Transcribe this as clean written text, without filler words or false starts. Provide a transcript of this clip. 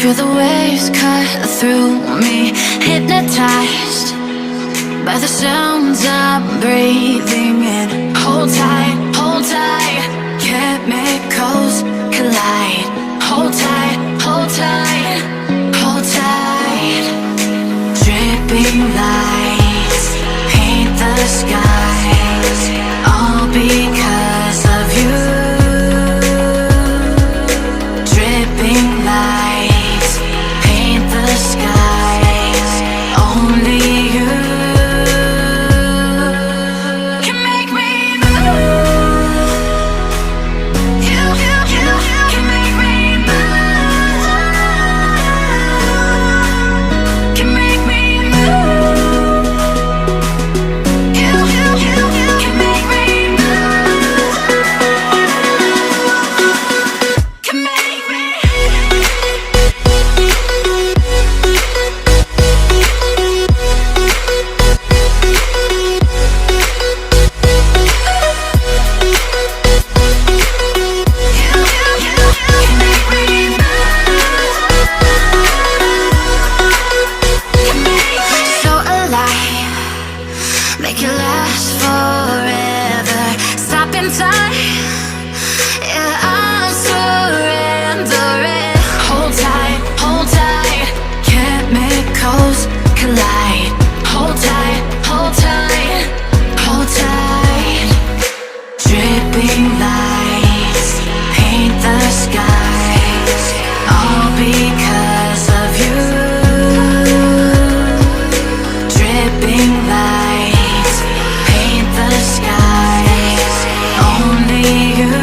Feel the waves cut through me, hypnotized by the sounds I'm breathing in. Hold tight, hold tight, chemicals collide. Hold tight, hold tight, hold tight. Dripping lights paint the skies, all because of you. Dripping lights paint the skies, only you can make me move. You can make me move. Can make me move. You can make me move. Can make me. So alive, make it last forever. Stop in time, yeah, I'm surrendering. Hold tight, chemicals collide. Hold tight, hold tight, hold tight. Dripping lights paint the skies, all because of you. Dripping lights paint the skies, only you.